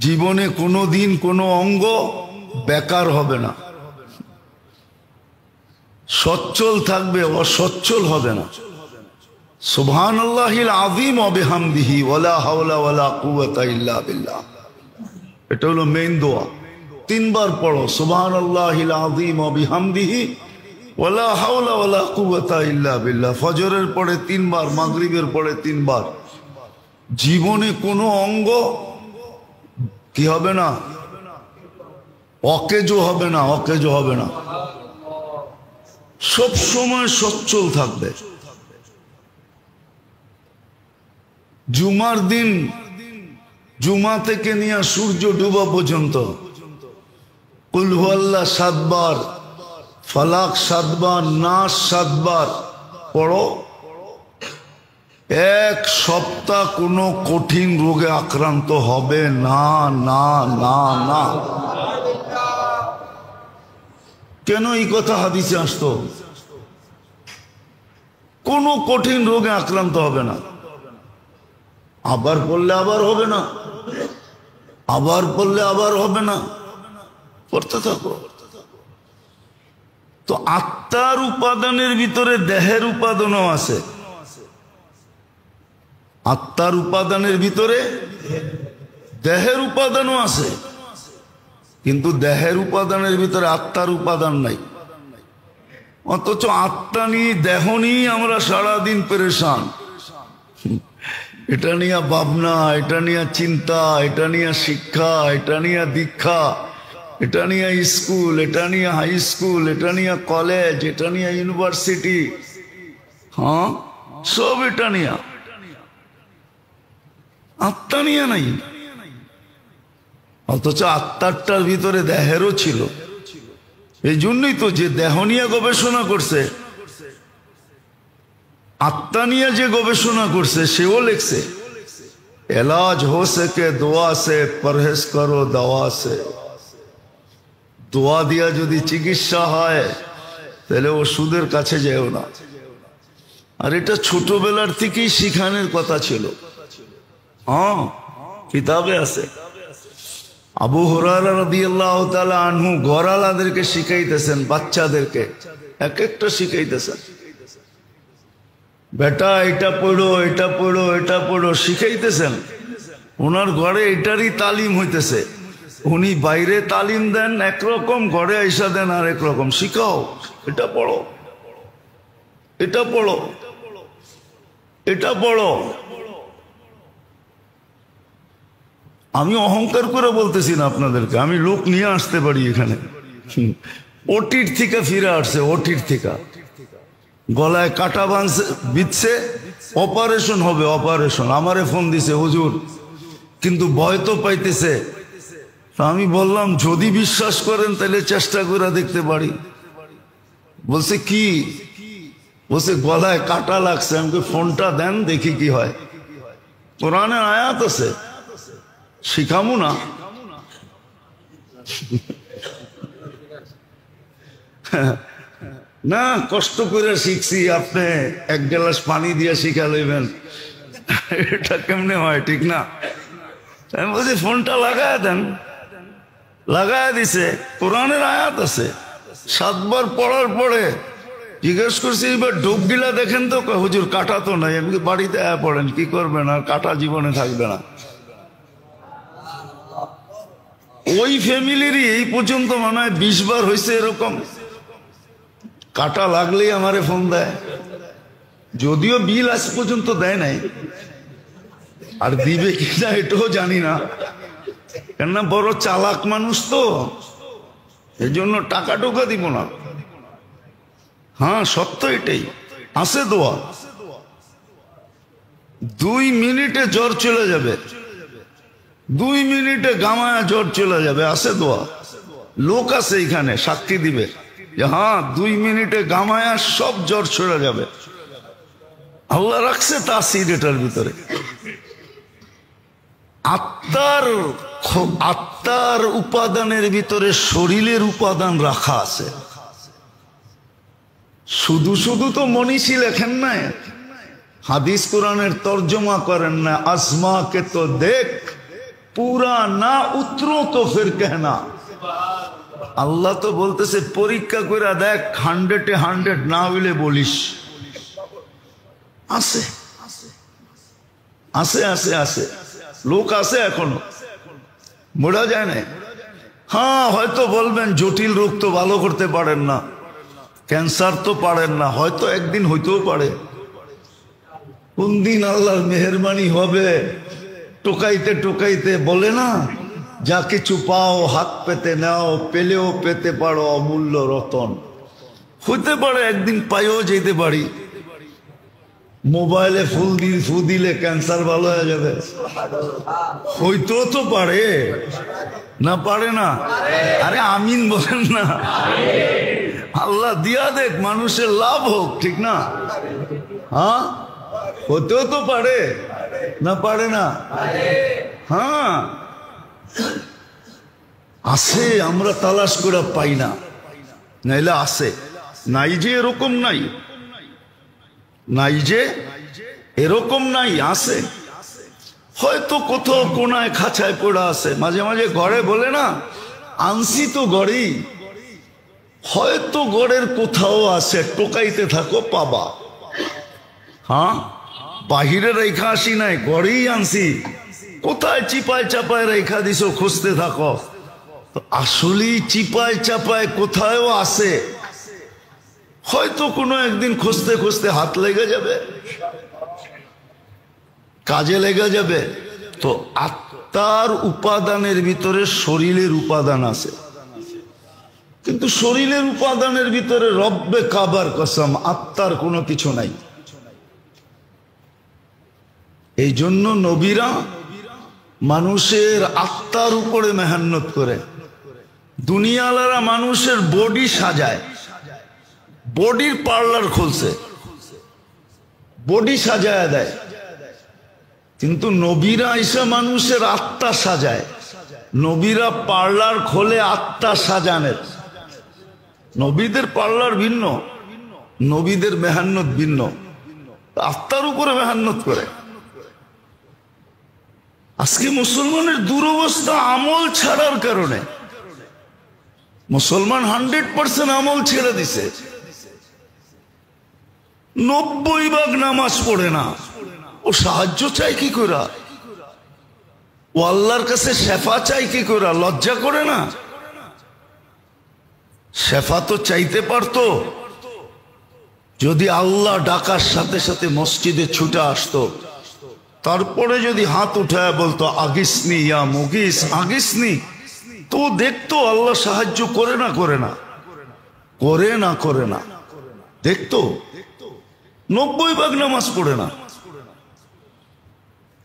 জীবনে কোনো দিন কোনো অঙ্গ বেকার হবে না, সচ্ছল থাকবে, অসচ্ছল হবে না। সুবহানাল্লাহিল আযীম ওয়া বিহামদিহি ওয়ালা হাওলা ওয়ালা কুওয়াতা ইল্লা বিল্লাহ। এটা হলো মেইন দোয়া। 3 বার পড়ো সুবহানাল্লাহিল আযীম ওয়া বিহামদিহি ওয়ালা হাওলা ওয়ালা কুওয়াতা ইল্লা বিল্লাহ। ফজরের পরে 3 বার, মাগরিবের পরে 3 বার। জীবনে কোনো অঙ্গ কি হবে না, অকেজো হবে না, অকেজো হবে না, সব সময় সচ্ছল থাকবে। জুমার দিন, জুমা থেকে নিয়ে সূর্য ডুবা পর্যন্ত কুল হুয়াল্লাহ 7 বার, ফালাক 7 বার, নাস 7 বার পড়ো। 1 সপ্তাহ কোনো কঠিন রোগে আক্রান্ত হবে না, না না না। কেন এই কথা হাদিসে আসতো? কোনো কঠিন রোগে আক্রান্ত হবে না। আবার পড়লে আবার হবে না, আবার পড়লে আবার হবে না, পড়তে থাকো। তো আত্মার উপাদানের ভিতরে দেহের উপাদানও আছে। আত্মার উপাদানের ভিতরে দেহের উপাদানও আছে, কিন্তু দেহের উপাদানের ভিতরে আত্মার উপাদান নাই। অথচ আত্মা নিয়ে, দেহ নিয়ে আমরা সারাদিন পেরেশান। এটা নিয়ে ভাবনা, এটা নিয়ে চিন্তা, এটা নিয়ে শিক্ষা, এটা নিয়ে দীক্ষা, এটা নিয়ে স্কুল, এটা নিয়ে হাই স্কুল, এটা নিয়ে কলেজ, এটা নিয়ে ইউনিভার্সিটি, হ্যাঁ সব এটা নিয়ে, আত্মা নিয়ে নাই। অথচ আত্মারটার ভিতরে দেহেরও ছিল। এই জন্যই তো যে দেহ নিয়ে গবেষণা করছে, আত্মা নিয়ে যে গবেষণা করছে সেও লিখছে এলাজ হো সকে দোয়া সে, পরহেজ করো দাওয়া সে। দোয়া দিয়া যদি চিকিৎসা হয় তাহলে ওষুধের কাছে যেও না। আর এটা ছোটবেলার থেকেই শিখানোর কথা ছিল। হ্যাঁ, কিতাবে আছে। আবু হুরায়রা রাদিয়াল্লাহু তাআলা আনহু ঘরালাদেরকে শিখাইতেছেন, বাচ্চাদেরকে এক একটা শিখাইতেছেন, বেটা এটা পড়ো, এটা পড়ো, এটা পড়ো, শিখাইতেছেন। ওনার ঘরে এটারই তালিম হইতেছে। উনি বাইরে তালিম দেন একরকম, ঘরে আইসা দেন আর একরকম। শিখাও, এটা পড়ো, এটা পড়ো, এটা পড়ো। আমি অহংকার করে বলতেছি না আপনাদেরকে, আমি লোক নিয়ে আসতে পারি এখানে। ওটির থেকে ফিরে আসছে, ওটির থেকে গলায় কাটা বিঁধছে, অপারেশন হবে, অপারেশন। আমারে ফোন দিছে, হুজুর কিন্তু ভয় তো পাইতেছে। আমি বললাম যদি বিশ্বাস করেন তাহলে চেষ্টা করে দেখতে পারি। বলছে কি? বলছে গলায় কাটা লাগছে। আমাকে ফোনটা দেন দেখি কি হয়। কোরআনের আয়াত আছে, শিখামু না? না, কষ্ট করে শিখছি, আপনি 1 গ্লাস পানি দিয়ে শিখা লইবেন, এটা কেমনে হয়? ঠিক না? আমি বলছি ফোনটা লাগায় দেন। লাগায় দিছে, কোরআনের আয়াত আছে। 7 বার পড়ার পরে জিজ্ঞেস করছি এবার ডুব গিলা দেখেন তো। হুজুর কাটা তো নাই। আমি বাড়িতে পড়েন, কি করবেন, আর কাটা জীবনে থাকবে না। ওই ফ্যামিলিরই এই পর্যন্ত মনে হয় 20 বার হয়েছে এরকম। কাটা লাগলেই আমারে ফোন দেয়, যদিও বিল আজ পর্যন্ত দেয় নাই, আর দিবে কিনা এটাও জানি না। কেননা বড় চালাক মানুষ তো, এই জন্য টাকা টোকা দিব না। হ্যাঁ, সত্য এটাই। আছে দোয়া, 2 মিনিটে জ্বর চলে যাবে, 2 মিনিটে গামায়া জ্বর চলে যাবে। আছে দোয়া, লোক আছে এখানে সাক্ষী দিবে যে হ্যাঁ 2 মিনিটে গামায়া সব জ্বর চলে যাবে। আল্লাহ রাখছে তাসির এটার ভিতরে। আত্মার উপাদানের ভিতরে শরীরের উপাদান রাখা আছে। শুধু শুধু তো মনীষী লেখেন নাই, হাদিস কোরআনের তর্জমা করেন না। আসমা কে তো দেখ, पूरा ना उतरो तो फिर कहना। আল্লাহ তো বলতেছে পরীক্ষা করে দেখ, 100-এ 100 না হইলে বলিস। আছে আছে আছে আছে লোক আছে, এখনো বোঝা যায় না। হ্যাঁ, হয়তো বলবেন জটিল রোগ তো ভালো করতে পারেন না, ক্যান্সার তো পারেন না, হয়তো একদিন হইতেও পারে। কোন দিন আল্লাহর মেহেরবানি হবে, টোকাইতে টোকাইতে বলে না, যা কিছু পাও হাত পেতে নাও, পেলেও পেতে পারো অমূল্য রতন। হইতে পারে একদিন পাইও যেতে পারি। মোবাইলে ফু দিলে ক্যান্সার ভালো হয়ে যাবে, হইতেও তো পারে, না পারে না? আরে আমিন বলেন না। আল্লাহ দিয়া দেখ, মানুষের লাভ হোক, ঠিক না? হ্যাঁ, হতেও তো পারে, না পারে না? হ্যাঁ আছে, আমরা তালাশ করে পাই না, নাইলে আছে। নাই যে এরকম নাই, নাই যে এরকম নাই, আছে। হয়তো কোথাও কোনায় খাঁচায় পড়া আছে, মাঝে মাঝে ঘরে বলে না, আনছি তো গড়েই, হয়তো গড়ের কোথাও আছে, টোকাইতে থাকো পাবা। হ্যাঁ, বাহিরে রেখা আসি নাই, গড়েই আনছি, কোথায় চিপায় চাপায় রেখা দিছো, খুঁজতে থাকো। আসলেই চিপায় চাপায় কোথায় আছে, হয়তো কোনো একদিন খুঁজতে খুঁজতে হাত লেগে যাবে, কাজে লেগে যাবে। তো আত্মার উপাদানের ভিতরে শরীরের উপাদান আছে, কিন্তু শরীরের উপাদানের ভিতরে রব্বে কাবার কসম আত্মার কোনো কিছু নাই। এই জন্য নবীরা মানুষের আত্মার উপরে মেহনত করে। দুনিয়ালারা মানুষের বডি সাজায়, বডির পার্লার খুলছে, বডি সাজায় দেয়, কিন্তু নবীরা এসে মানুষের আত্মা সাজায়। নবীরা পার্লার খোলে আত্মা সাজানের। নবীদের পার্লার ভিন্ন, নবীদের মেহনত ভিন্ন, আত্মার উপরে মেহনত করে। আজকে মুসলমানের দুরবস্থা আমল ছাড়ার কারণে। মুসলমান 100% আমল ছেড়ে দিছে, 90% নামাজ পড়ে না। ও সাহায্য চাই কি করে? ও আল্লাহর কাছে শেফা চাই কি করে? লজ্জা করে না? শেফা তো চাইতে পারতো, যদি আল্লাহ ডাকার সাথে সাথে মসজিদে ছুটে আসতো। তারপরে যদি হাত উঠায় বলতো আগিসনি ইয়া মুগিস, আগিসনি, তো দেখতো আল্লাহ সাহায্য করে না করে না করে না করে না, দেখতো। 90% নামাজ পড়ে না।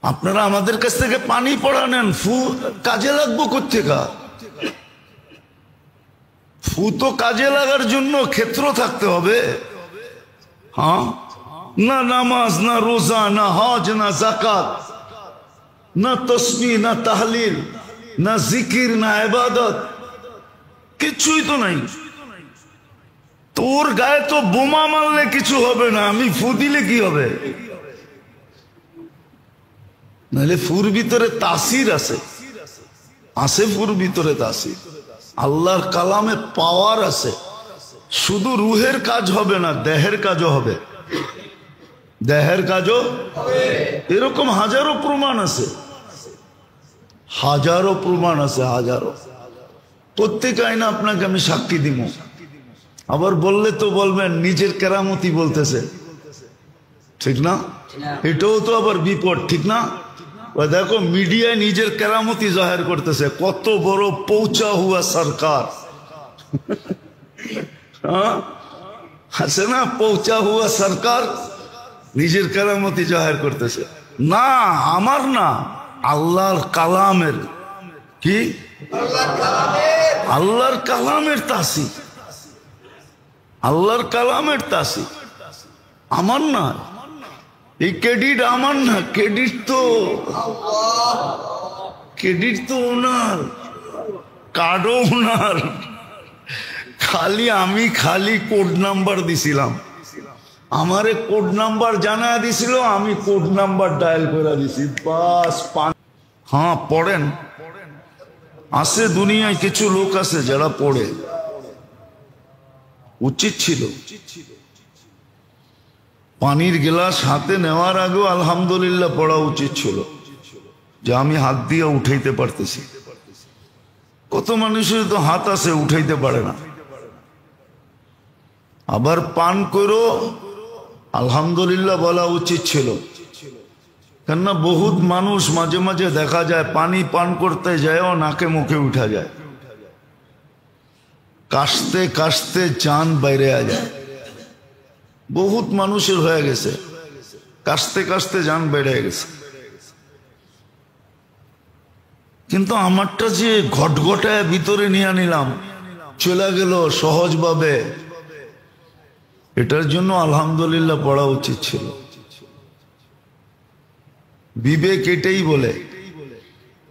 আপনারা আমাদের কাছ থেকে পানি পড়া নেন, ফু কাজে লাগবো কোত্থেকা? ফু তো কাজে লাগার জন্য ক্ষেত্র থাকতে হবে। হ্যাঁ, না নামাজ, না রোজা, না হজ, না যাকাত, না তসবিহ, না তাহলিল, না জিকির, না ইবাদত, কিছুই তো নাই। তোর গায়ে তো বোমা মারলে কিছু হবে না, আমি ফু দিলে কি হবে? নাহলে ফুর ভিতরে তাসির আছে, আছে ফুর ভিতরে তাসির। আল্লাহর কালামে পাওয়ার আছে। শুধু রুহের কাজ হবে না, দেহের কাজও হবে, দেহের কাজও। এরকম হাজারো প্রমাণ আছে, হাজারো প্রমাণ আছে, হাজারো। প্রত্যেক আইনা আপনাকে আমি সাক্ষী দিব। আবার বললে তো বলবেন নিজের কেরামতি বলতেছে, ঠিক না? এটাও তো আবার বিপদ, ঠিক না? দেখো মিডিয়ায় নিজের কেরামতি জাহির করতেছে, কত বড় পৌঁছা হুয়া সরকার। আছে না, পৌঁছা হুয়া সরকার, নিজের কেরামতি জাহির করতেছে। না, আমার না, আল্লাহর কালামের। কি? আল্লাহর কালামের তাসি, আল্লাহর কালামের তাসি, আমার না। এই ক্রেডিট আমার না, ক্রেডিট তো ওনার, কার্ডও ওনার। খালি আমি কোড নাম্বার দিছিলাম, আমারে কোড নাম্বার জানা দিছিল, আমি কোড নাম্বার ডায়াল করে দিছি, বাস। হ্যাঁ পড়েন, আছে দুনিয়ায় কিছু লোক আছে যারা পড়ে, উচিত ছিল। পানির গ্লাস হাতে নেওয়ার আগেও আলহামদুলিল্লাহ পড়া উচিত ছিল যে আমি হাত দিয়ে উঠাইতে পারতেছি। কত মানুষের তো হাত আছে উঠাইতে পারে না। আবার পান করো আলহামদুলিল্লাহ বলা উচিত ছিল, কেননা বহুত মানুষ মাঝে মাঝে দেখা যায় পানি পান করতে যায়ও নাকে মুখে উঠা যায়, কাশতে কাশতে জান বাইরে যায়। বহুত মানুষের হয়ে গেছে, কাশতে কাশতে জান বেড়ে গেছে। কিন্তু আমারটা যে ঘটঘটায় ভিতরে নিয়ে নিলাম, চলে গেল সহজভাবে, এটার জন্য আলহামদুলিল্লাহ পড়া উচিত ছিল। বিবেক এটাই বলে,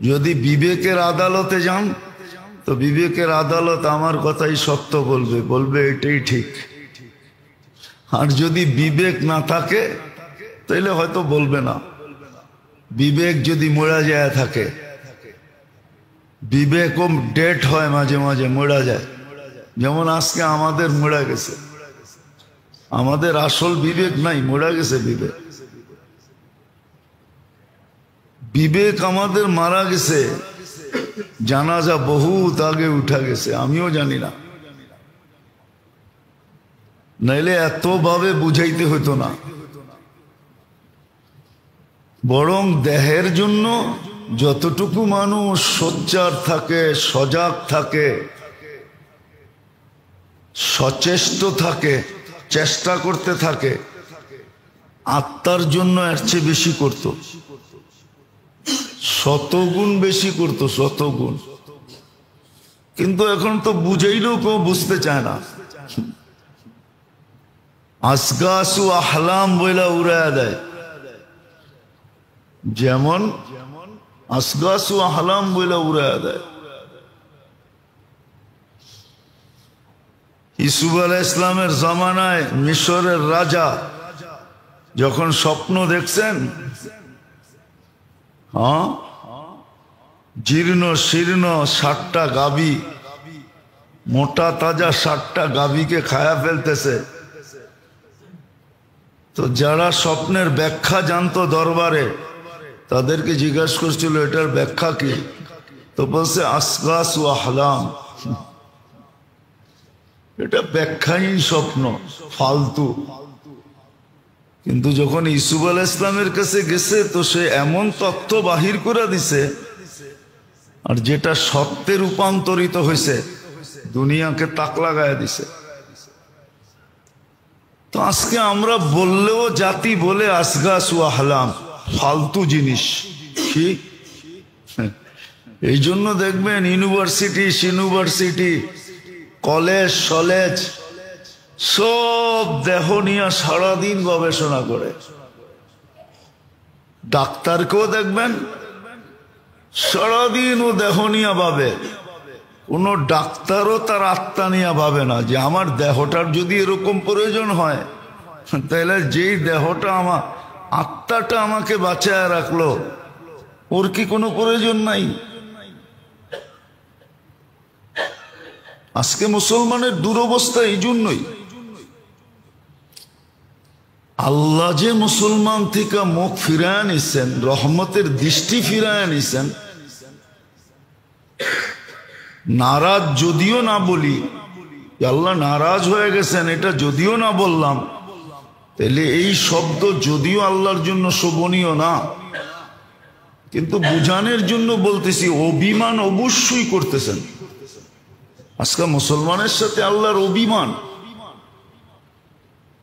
যদি বিবেকের আদালতে যান তো বিবেকের আদালত আমার কথাই সত্য বলবে, বলবে এটাই ঠিক। আর যদি বিবেক না থাকে তাহলে হয়তো বলবে না। বিবেক যদি মরা যায় থাকে, বিবেকও ডেট হয় মাঝে মাঝে, মরা যায়। যেমন আজকে আমাদের মরা গেছে, আমাদের আসল বিবেক নাই, মরা গেছে বিবেক। বিবেক আমাদের মারা গেছে, জানাজা বহুত আগে উঠা গেছে, আমিও জানি না, নাইলে এত ভাবে বুঝাইতে হতো না। বরং দেহের জন্য যতটুকু মানুষ সোচ্চার থাকে, সজাগ থাকে, সচেষ্ট থাকে, চেষ্টা করতে থাকে, আত্মার জন্য এর চেয়ে বেশি করত, শতগুণ বেশি করত, শতগুণ। কিন্তু এখন তো বুঝাইলেও কেউ বুঝতে চায় না। আসগাসু আহলাম বইলা উড়াইয়া দেয়, যেমন আসগাসু আহলাম বইলা উড়াইয়া দেয়। ইসুফ আলাইহিস ইসলামের জামানায় মিশরের রাজা যখন স্বপ্ন দেখছেন, হ্যাঁ, জীর্ণ শীর্ণ 60টা গাভী, মোটা তাজা 60টা গাভীকে খায়া ফেলতেছে। তো যারা স্বপ্নের ব্যাখ্যা জানতো দরবারে, তাদেরকে জিজ্ঞাসা করছিল এটার ব্যাখ্যা কি? তো বলছে আসগাস ও আহলাম, এটা ব্যাখ্যাহীন স্বপ্ন, ফালতু। কিন্তু যখন ইসুফ আলাইহিস ইসলামের কাছে গেছে তো সে এমন তথ্য বাহির করে দিছে, আর যেটা সত্যে রূপান্তরিত হয়েছে, দুনিয়াকে তাক লাগায় দিছে। তো আজকে আমরা বললেও জাতি বলে আসগাস ও আহলাম, ফালতু জিনিস। কি এই জন্য দেখবেন ইউনিভার্সিটি, কলেজ সলেজ সব দেহ নিয়ে সারাদিন গবেষণা করে। ডাক্তারকেও দেখবেন সারাদিন ও দেহ নিয়ে ভাবে। কোন ডাক্তারও তার আত্মা নিয়ে ভাবে না যে আমার দেহটার যদি এরকম প্রয়োজন হয়, তাহলে যেই দেহটা আমার আত্মাটা আমাকে বাঁচায় রাখলো, ওর কি কোনো প্রয়োজন নাই? আজকে মুসলমানের দুরবস্থা এই জন্যই। আল্লাহ যে মুসলমান থেকে মুখ ফিরায় নিছেন, রহমতের দৃষ্টি ফিরায় নিছেন, নারাজ যদিও না বলি, আল্লাহ নারাজ হয়ে গেছেন এটা যদিও না বললাম, তাহলে এই শব্দ যদিও আল্লাহর জন্য শোভনীয় না, কিন্তু বুঝানোর জন্য বলতেছি, অভিমান অবশ্যই করতেছেন। আজকে মুসলমানের সাথে আল্লাহর অভিমান,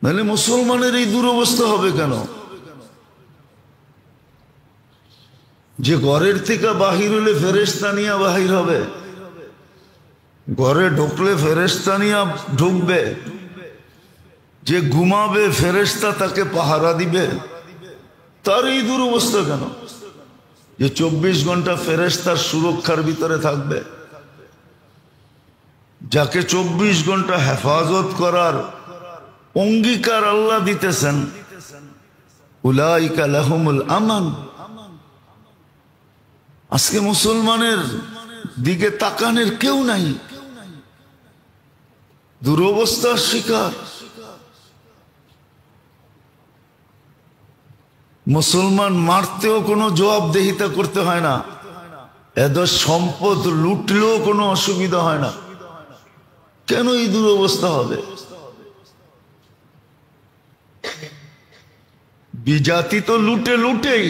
নাহলে মুসলমানের এই দুরবস্থা হবে কেন? যে ঘরের থেকে বাহির হলে ফেরেশতা নিয়ে বাহির হবে, ঘরে ঢুকলে ফেরেশতা নিয়ে ঢুকবে, যে ঘুমাবে ফেরেশতা তাকে পাহারা দিবে, তার এই দুরবস্থা কেন? যে 24 ঘন্টা ফেরেশতার সুরক্ষার ভিতরে থাকবে, যাকে 24 ঘন্টা হেফাজত করার অঙ্গীকার আল্লাহ দিতেছেন, উলাইকা লাহুমুল আমান, আজকে মুসলমানের দিকে তাকানোর কেউ নাই, দুরবস্থার শিকার। মুসলমান মারতেও কোনো জবাবদেহিতা করতে হয় না, এদের সম্পদ লুটলেও কোনো অসুবিধা হয় না। কেন এই দুরবস্থা হবে? বিজাতি তো লুটে লুটেই,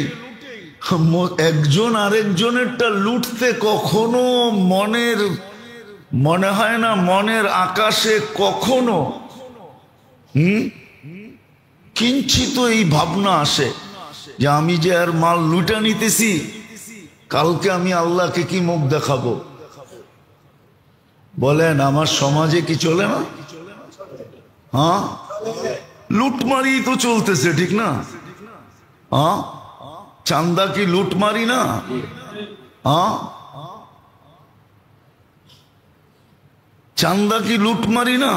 একজন আরেকজনেরটা লুটতে কখনো মনে হয় না, মনের আকাশে কখনো কিঞ্চিত এই ভাবনা আসে যে আমি যে আর মাল লুটা নিতেছি, কালকে আমি আল্লাহকে কি মুখ দেখাবো? বলেন, আমার সমাজে কি চলে না? হ্যাঁ, লুটমারি তো চলতেছে, ঠিক না? হ্যাঁ, চান্দা কি লুটমারি না? হ্যাঁ, চান্দা কি লুটমারি না?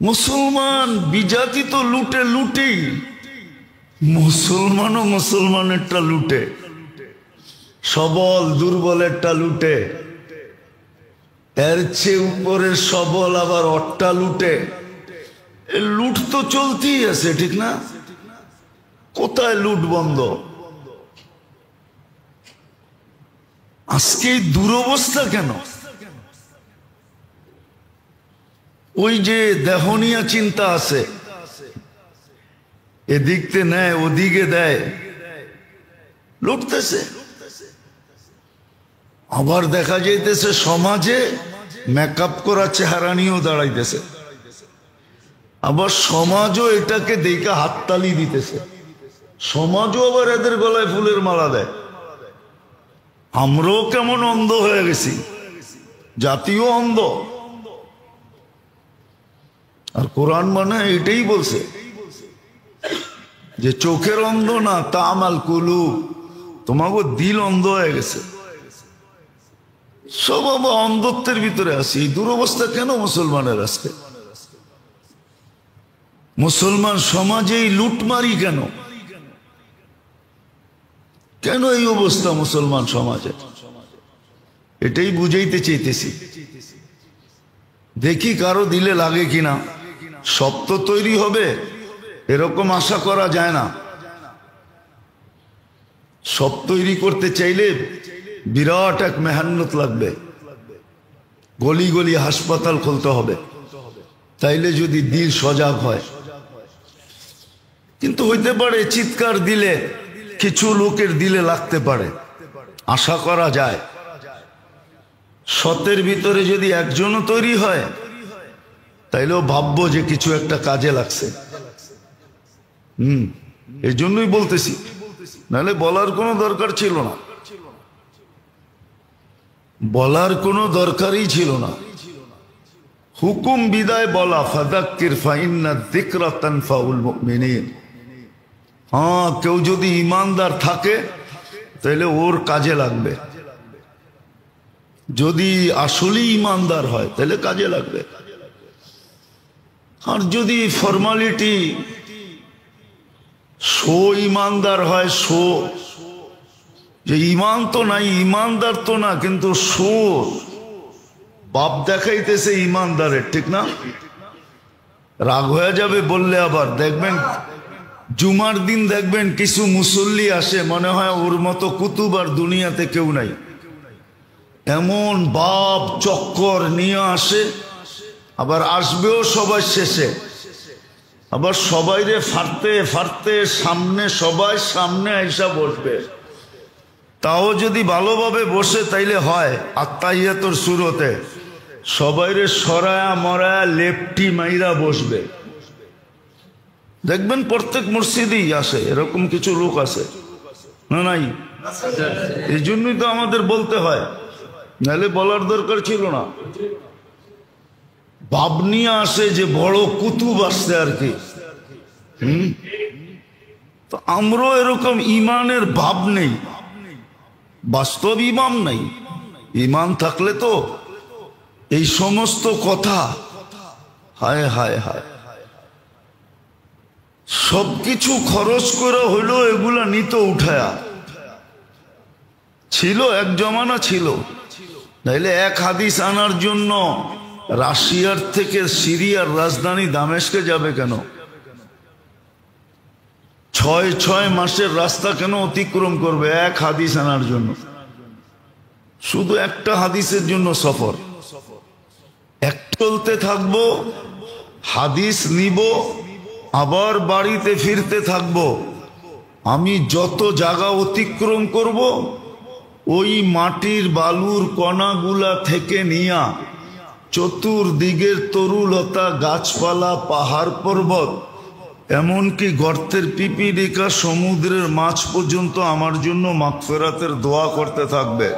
মুসলমান বিজাতি তো লুটে লুটেই, মুসলমানও মুসলমানেরটা লুটে, সবল দুর্বলেরটা লুটে, এর চেয়ে উপরের সবল আবার অট্টা লুটে। লুট তো চলতেই আছে, ঠিক না? কোথায় লুট বন্ধ? আজকে এই দুরবস্থা কেন? ওই যে দেহনিয়া চিন্তা আছে, এদিকতে নেয় ওদিকে দেয়, লুটতেছে। আবার দেখা যাইতেছে সমাজে মেকআপ করা চেহারা নিয়েও দাঁড়াইতেছে, আবার সমাজও এটাকে দেখে হাততালি দিতেছে, সমাজও আবার এদের গলায় ফুলের মালা দেয়। আমরাও কেমন অন্ধ হয়ে গেছি, জাতীয় অন্ধ। আর কোরআন মানে এটাই বলছে যে চোখের অন্ধ না, তামাল কুলু, তোমাকে দিল অন্ধ হয়ে গেছে। সব আবার অন্ধত্বের ভিতরে আছি। এই দুরবস্থা কেন মুসলমানের আজকে? মুসলমান সমাজে এই লুটমারি কেন? কেন এই অবস্থা মুসলমান সমাজে? এটাই বুঝাইতে চাইতেছি। দেখি কারো দিলে লাগে কিনা। সব তো তৈরি হবে এরকম আশা করা যায় না। সব তৈরি করতে চাইলে বিরাট এক মেহনত লাগবে, গলি গলি হাসপাতাল খুলতে হবে, তাইলে যদি দিল সজাগ হয়। কিন্তু হইতে পারে চিৎকার দিলে কিছু লোকের দিলে লাগতে পারে, আশা করা যায়। শতের ভিতরে যদি একজনও তৈরি হয় তাইলেও ভাববো যে কিছু একটা কাজে লাগছে। এই জন্যই বলতেছি, নাহলে বলার কোনো দরকার ছিল না, বলার কোনো দরকারই ছিল না। হুকুম বিদায় বলা, ফাযাক্কির ফাইন্না যিকরা তানফাউল মুমিনিন। হ্যাঁ, কেউ যদি ইমানদার থাকে তাহলে ওর কাজে লাগবে, যদি আসলেই ইমানদার হয় তাহলে কাজে লাগবে। আর যদি ফর্মালিটি শো ইমানদার হয়, শো যে ইমান তো নাই, ইমানদার তো না, কিন্তু শো বাপ দেখাইতেছে ইমানদারের, ঠিক না? রাগ হয়ে যাবে বললে। আবার দেখবেন জুমার দিন দেখবেন কিছু মুসল্লি আসে, মনে হয় ওর মতো কুতুব আর দুনিয়াতে কেউ নাই, এমন বাপ চক্কর নিয়ে আসে। আবার আসবেও সবাই শেষে, আবার সবাইরে ফারতে ফারতে সামনে, সবাই সামনে আইসা বসবে। তাও যদি ভালোভাবে বসে তাইলে হয় আত্তাহিয়াতুর শুরুতে সবাইরে সরায়া মরায়া লেপটি মাইরা বসবে। দেখবেন প্রত্যেক মসজিদেই আসে এরকম কিছু লোক আছে না? নাই? এই জন্যই তো আমাদের বলতে হয়, নাহলে বলার দরকার ছিল না। ভাব নিয়ে আসে যে বড় কুতুব আসছে আর কি। তো আমরাও এরকম ইমানের ভাব নেই, বাস্তব ইমান নাই। ইমান থাকলে তো এই সমস্ত কথা, হায় হায় হায়, সবকিছু খরচ করে হইলো এগুলা নিত উঠায়া। ছিল, এক জমানা ছিল। তাইলে এক হাদিস আনার জন্য রাশিয়ার থেকে সিরিয়ার রাজধানী দামেস্কে যাবে কেন? 6 মাসের রাস্তা কেন অতিক্রম করবে এক হাদিস আনার জন্য? শুধু একটা হাদিসের জন্য সফর। এক চলতে থাকবো, হাদিস নিব, আবার বাড়িতে ফিরতে থাকবো। আমি যত জায়গা অতিক্রম করব, ওই মাটির বালুর কণাগুলা থেকে নিয়া চতুর্দিকের তরুলতা, গাছপালা, পাহাড় পর্বত, এমনকি গর্তের পিপিলিকা, সমুদ্রের মাছ পর্যন্ত আমার জন্য মাগফিরাতের দোয়া করতে থাকবে।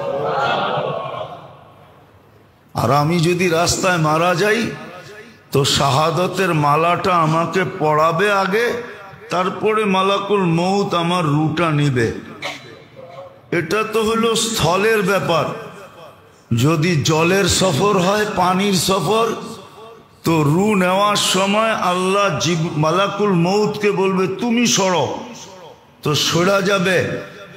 আর আমি যদি রাস্তায় মারা যাই, তো শাহাদতের মালাটা আমাকে পড়াবে আগে, তারপরে মালাকুল মউত আমার রুটা নিবে। এটা তো হলো স্থলের ব্যাপার। যদি জলের সফর হয়, পানির সফর, তো রু নেওয়ার সময় আল্লাহ মালাকুল মউতকে বলবে তুমি সরো, তো সরা যাবে।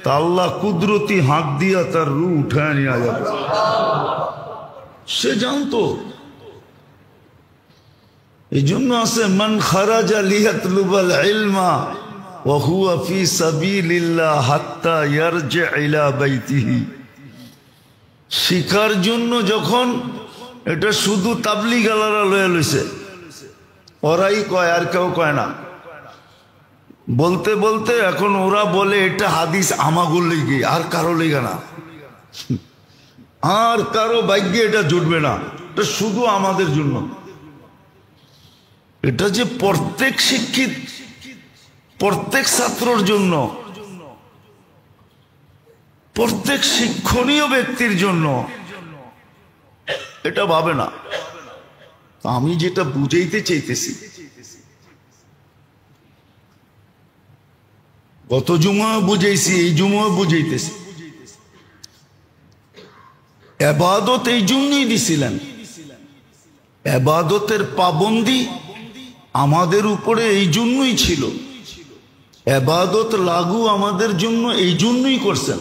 তা আল্লাহ কুদরতি হাত দিয়া তার রু উঠায় নেওয়া যাবে। সে জানতো। এই জন্য আছে মান খারাজা লিয়াতলুবাল ইলমা ওয়া হুয়া ফি সাবিলিল্লাহ হাত্তা ইয়ারজি ইলা বাইতিহি। শিখার জন্য যখন, এটা শুধু তাবলিগালারা লয়ে লইছে, ওরাই কয়, আর কেউ কয় না। বলতে বলতে এখন ওরা বলে এটা হাদিস আমাগুর লেগে, আর কারো লেগে না, আর কারো ভাগ্যে এটা জুটবে না, এটা শুধু আমাদের জন্য। এটা যে প্রত্যেক শিক্ষিত, প্রত্যেক ছাত্রর জন্য, প্রত্যেক শিক্ষণীয় ব্যক্তির জন্য, এটা ভাবে না। আমি যেটা বুঝাইতে চাইতেছি, গত জুমাও বুঝাইছি, এই জুমাও বুঝাইতেছি। ইবাদত এই জন্যই দিছিলেন, ইবাদতের পাবন্দি আমাদের উপরে এই জন্যই ছিল, ইবাদত লাগু আমাদের জন্য এই জন্যই করছেন।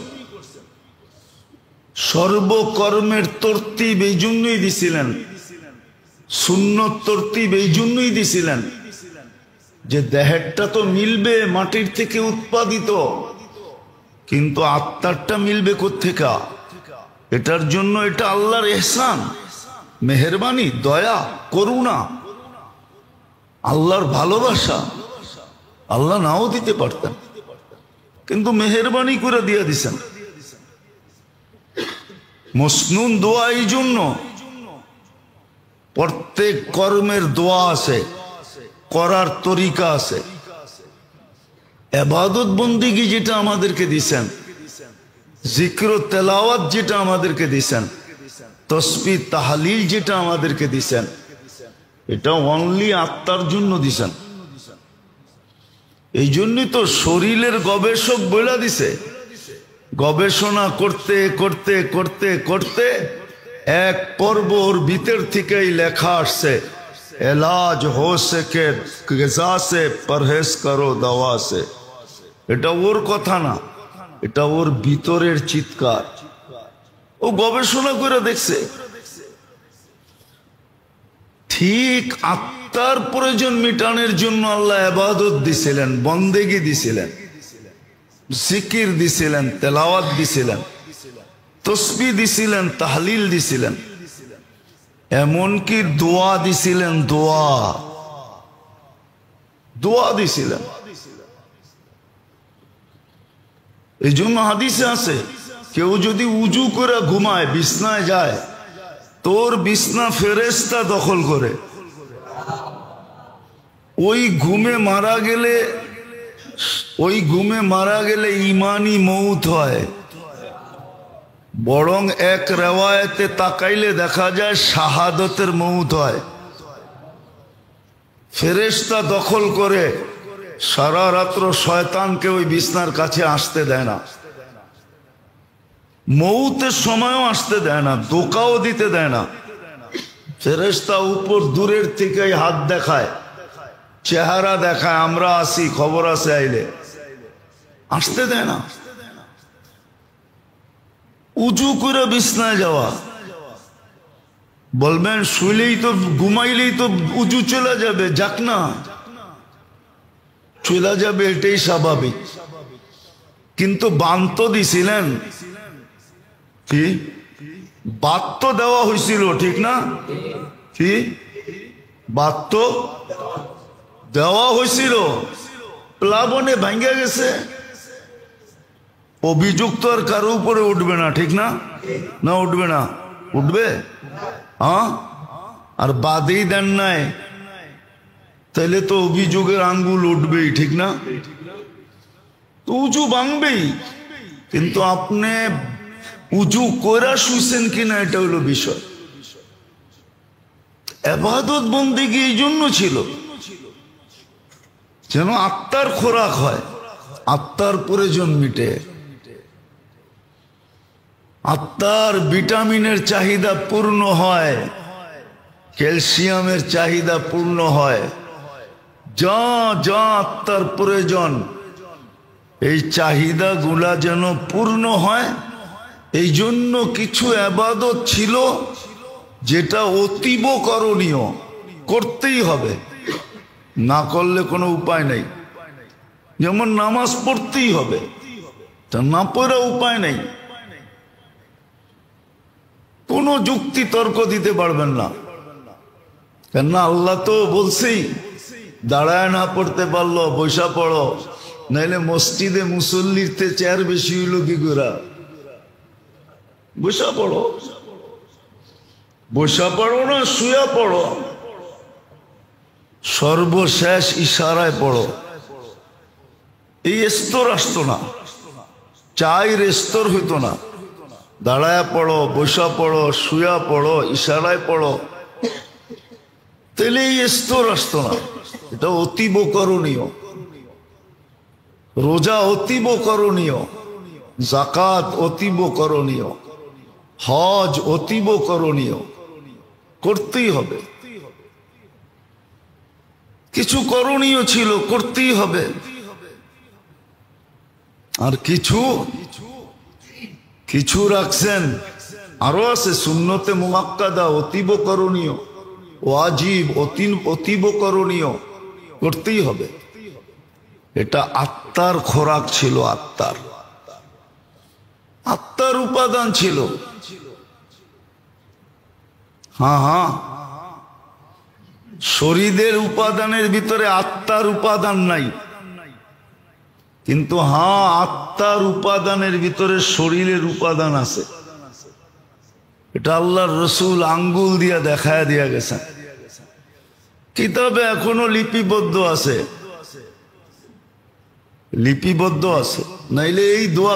সর্বকর্মের তরতিব এই জন্যই দিছিলেন, সুন্নত তরতিব এই জন্যই দিছিলেন, যে দেহেরটা তো মিলবে মাটির থেকে উৎপাদিত, কিন্তু আত্মারটা মিলবে কোত্থেকা? এটার জন্য এটা আল্লাহর ইহসান, মেহেরবানি, দয়া, করুণা, আল্লাহর ভালোবাসা। আল্লাহ নাও দিতে পারতেন, কিন্তু মেহেরবানি করে দিয়ে দিছেন। মসনুন দোয়া এই জন্য, প্রত্যেক কর্মের দোয়া আছে, করার তরিকা আছে। ইবাদত বন্দিগি যেটা আমাদেরকে দিছেন, জিক্র তেলাওয়াত যেটা আমাদেরকে দিছেন, তসবিহ তাহলিল যেটা আমাদেরকে দিছেন, এটা অনলি আত্মার জন্য দিছেন। এই জন্যই তো শরীরের গবেষক বলে দিছে, গবেষণা করতে করতে করতে করতে এক পর্ব ওর ভিতর থেকেই লেখা আসছে, এলাজ হো সকে গিজা সে পরহেজ করো দওয়া সে। এটা ওর কথা না, এটা ওর ভিতরের চিৎকার। ও গবেষণা করে দেখছে, ঠিক আত্মার প্রয়োজন মিটানোর জন্য আল্লাহ ইবাদত দিছিলেন, বন্দেগি দিছিলেন, জিকির দিছিলেন, তেলাওয়াত দিছিলেন, তসবিহ দিছিলেন, তাহলিল দিছিলেন, এমনকি দোয়া দিছিলেন, দোয়া দোয়া দিছিলেন। এই জন্য হাদিসে আছে, কেউ যদি উজু করে ঘুমায়, বিছনায় যায়, তোর বিছনা ফেরেশতা দখল করে। ওই ঘুমে মারা গেলে ইমানি মউত হয়। বরং এক রেওয়ায়েতে তাকাইলে দেখা যায় শাহাদতের মউত হয়। ফেরেশতা দখল করে, সারা রাত্র শয়তানকে ওই বিছনার কাছে আসতে দেয় না, মউতের সময়ও আসতে দেয় না, ধোঁকাও দিতে দেয় না। ফেরেশতা উপর দূরের থেকেই হাত দেখায়, চেহারা দেখায়, আমরা আসি, খবর আছে, আইলে আসতে দেয় না। উজু করে বিছনায় যাওয়া, বলবেন শুইলেই তো ঘুমাইলেই তো উজু চলে যাবে, যাক না, চলে যাবে, এটাই স্বাভাবিক। কিন্তু বান তো দিছিলেন, কি বাদ তো দেওয়া হয়েছিল, ঠিক না? কি বাদ তো দেওয়া হয়েছিল, প্লাবনে ভাঙ্গা গেছে, অভিযোগ তো আর কারো উপরে উঠবে না, ঠিক না? না উঠবে না? উঠবে? হ্যাঁ, আর বাদেই দেন নাই, তাহলে তো অভিযোগের আঙ্গুল উঠবেই, ঠিক না? তো উজু ভাঙবেই, কিন্তু আপনি উজু কইরা শুইছেন কিনা এটা হলো বিষয়। ইবাদত বন্দেগী এই জন্য ছিল যেন আত্মার খোরাক হয়, আত্মার প্রয়োজন মিটে, আত্মার ভিটামিনের চাহিদা পূর্ণ হয়, ক্যালসিয়ামের চাহিদা পূর্ণ হয়, যা যা আত্মার প্রয়োজন এই চাহিদাগুলা যেন পূর্ণ হয়। এই জন্য কিছু ইবাদত ছিল যেটা অতীব করণীয়, করতেই হবে, না করলে কোনো উপায় নেই। যেমন নামাজ পড়তেই হবে, তা না পড়া উপায় নেই, কোনো যুক্তি তর্ক দিতে পারবেন না, কেননা আল্লাহ তো বলছেই দাঁড়ায় না পড়তে পারলো বৈশা পড়ো, নাইলে মসজিদে মুসল্লিতে চেয়ার বেশি হইল কি করে, বৈশা পড়ো, বৈশা পড়ো না শুয়া পড়ো, সর্বশেষ ইশারায় পড়ো। এই স্তর আসতো না, চাইর স্তর হইতো না, দাঁড়ায় পড়ো, বৈশা পড়ো, শুয়া পড়ো, ইশারায় পড়ো, তাহলে এই স্তর আসতো না। এটা অতীব করণীয়, রোজা অতীব করণীয়, যাকাত অতীব করণীয়, হজ অতীব করণীয়, করতেই হবে। কিছু করণীয় ছিল, করতেই হবে, আর কিছু কিছু রাখছেন, আরো আছে সুন্নতে মুআক্কাদা অতীব করণীয়, ওয়াজিব অতীব করণীয়, করতেই হবে। এটা আত্মার খোরাক ছিল, আত্মার আত্মার উপাদান ছিল। হ্যাঁ হ্যাঁ, শরীরের উপাদানের ভিতরে আত্মার উপাদান নাই, কিন্তু হ্যাঁ আত্মার উপাদানের ভিতরে শরীরের উপাদান আছে। এটা আল্লাহর রসুল আঙ্গুল দিয়া দেখায় দিয়া গেছেন, কিতাবে এখনো লিপিবদ্ধ আছে, লিপিবদ্ধ আছে, নাইলে এই দোয়া